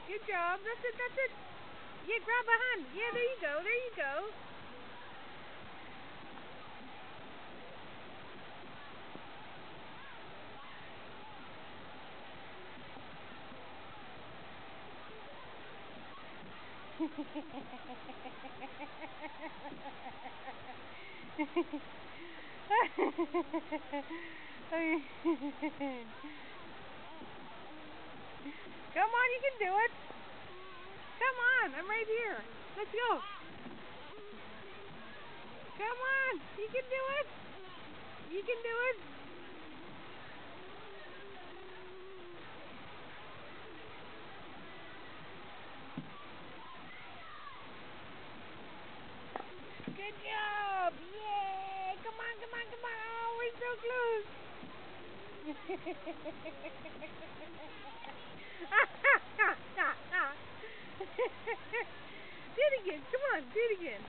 Good job. That's it. That's it. Yeah, grab a hand. Yeah, there you go. There you go. Come on, you can do it. Come on, I'm right here. Let's go. Come on, you can do it. You can do it. Good job. Yay. Come on, come on, come on. Oh, we're so close. Do it again. Come on, do it again.